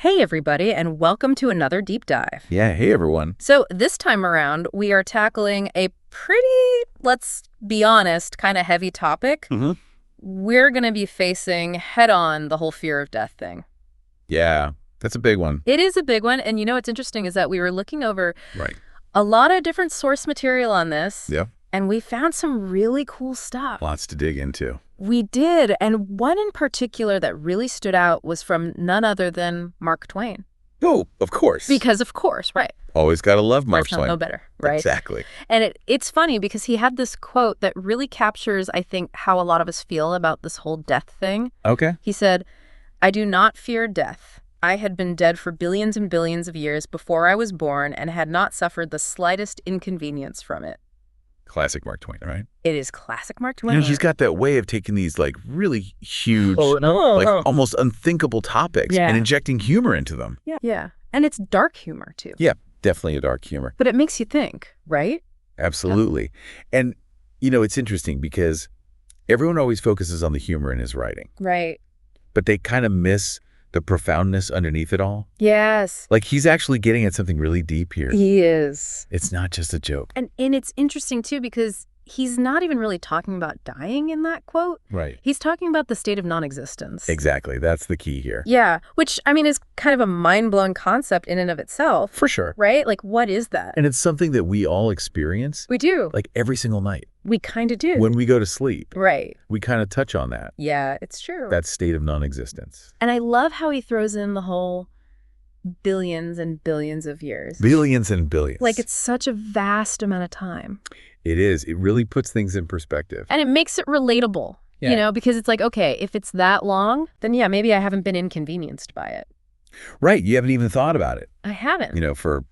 Hey everybody, and welcome to another deep dive. Yeah, hey everyone. So this time around, we are tackling a pretty, let's be honest, kind of heavy topic. We're going to be facing head-on the whole fear of death thing. Yeah, that's a big one. It is a big one, and you know what's interesting is that we were looking over Right. a lot of different source material on this. Yeah. And we found some really cool stuff. Lots to dig into. We did, and one in particular that really stood out was from none other than Mark Twain. Oh, of course. Because of course, right. Always got to love Mark Twain. No better, right? Exactly. And it's funny because he had this quote that really captures, I think, how a lot of us feel about this whole death thing. Okay. He said, "I do not fear death. I had been dead for billions and billions of years before I was born and had not suffered the slightest inconvenience from it." Classic Mark Twain, right? It is classic Mark Twain. You know, he's got that way of taking these like really huge, almost unthinkable topics and injecting humor into them. Yeah. And it's dark humor, too. Yeah, definitely a dark humor. But it makes you think, right? Absolutely. Yeah. And, you know, it's interesting because everyone always focuses on the humor in his writing. Right. But they kind of miss the profoundness underneath it all. Yes. Like he's actually getting at something really deep here. He is. It's not just a joke. And it's interesting, too, because he's not even really talking about dying in that quote. Right. He's talking about the state of non-existence. Exactly. That's the key here. Yeah. Which, I mean, is kind of a mind-blowing concept in and of itself. For sure. Right? Like, what is that? And it's something that we all experience. We do. Like every single night. We kind of do. When we go to sleep. Right. We kind of touch on that. Yeah, it's true. That state of non-existence. And I love how he throws in the whole billions and billions of years. Billions and billions. Like, it's such a vast amount of time. It is. It really puts things in perspective. And it makes it relatable, you know, because it's like, okay, if it's that long, then yeah, maybe I haven't been inconvenienced by it. Right. You haven't even thought about it. I haven't. You know, for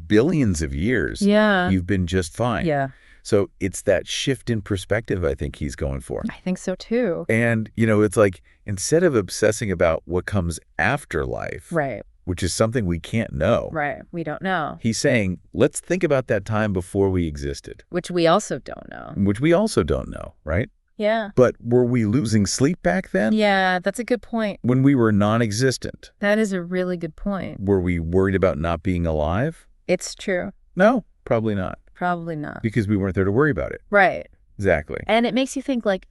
billions of years, you've been just fine. Yeah. So it's that shift in perspective I think he's going for. I think so, too. And, you know, it's like instead of obsessing about what comes after life, right, which is something we can't know. Right. We don't know. He's saying, let's think about that time before we existed. Which we also don't know. Which we also don't know, right? Yeah. But were we losing sleep back then? Yeah, that's a good point. When we were non-existent? That is a really good point. Were we worried about not being alive? It's true. No, probably not. Probably not. Because we weren't there to worry about it. Right. Exactly. And it makes you think, like,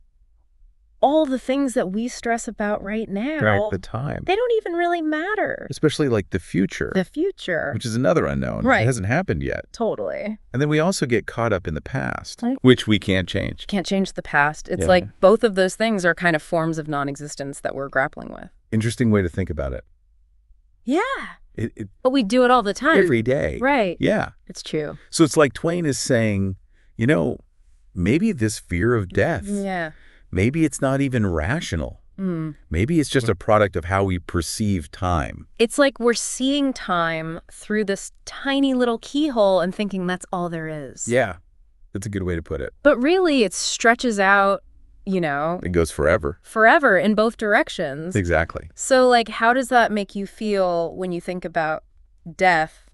all the things that we stress about right now, the time, they don't even really matter. Especially like the future. The future. Which is another unknown. Right. It hasn't happened yet. Totally. And then we also get caught up in the past, which we can't change. Can't change the past. It's like both of those things are kind of forms of non-existence that we're grappling with. Interesting way to think about it. Yeah. But we do it all the time. Every day. Right. Yeah. It's true. So it's like Twain is saying, you know, maybe this fear of death, maybe it's not even rational. Maybe it's just a product of how we perceive time. It's like we're seeing time through this tiny little keyhole and thinking that's all there is. Yeah. That's a good way to put it. But really it stretches out, you know. It goes forever. Forever in both directions. Exactly. So, like, how does that make you feel when you think about death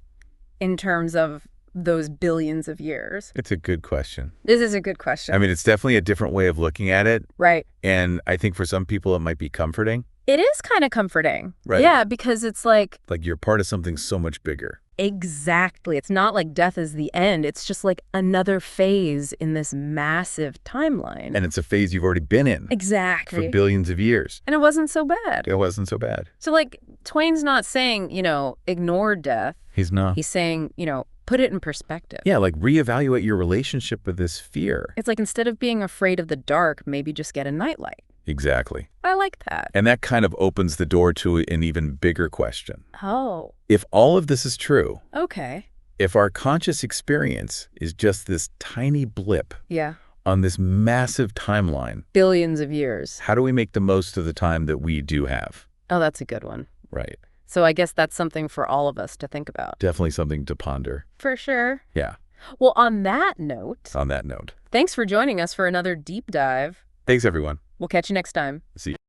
in terms of those billions of years? It's a good question. This is a good question. I mean, it's definitely a different way of looking at it. Right. And I think for some people it might be comforting. It is kind of comforting. Right. Yeah, because it's like you're part of something so much bigger. Exactly. It's not like death is the end. It's just like another phase in this massive timeline. And it's a phase you've already been in. Exactly. For billions of years. And it wasn't so bad. It wasn't so bad. So, like, Twain's not saying, you know, ignore death. He's not. He's saying, you know, put it in perspective. Yeah, like reevaluate your relationship with this fear. It's like instead of being afraid of the dark, maybe just get a nightlight. Exactly. I like that. And that kind of opens the door to an even bigger question. Oh. If all of this is true. Okay. If our conscious experience is just this tiny blip. Yeah. On this massive timeline. Billions of years. How do we make the most of the time that we do have? Oh, that's a good one. Right. So I guess that's something for all of us to think about. Definitely something to ponder. For sure. Yeah. Well, on that note. On that note. Thanks for joining us for another deep dive. Thanks, everyone. We'll catch you next time. See you.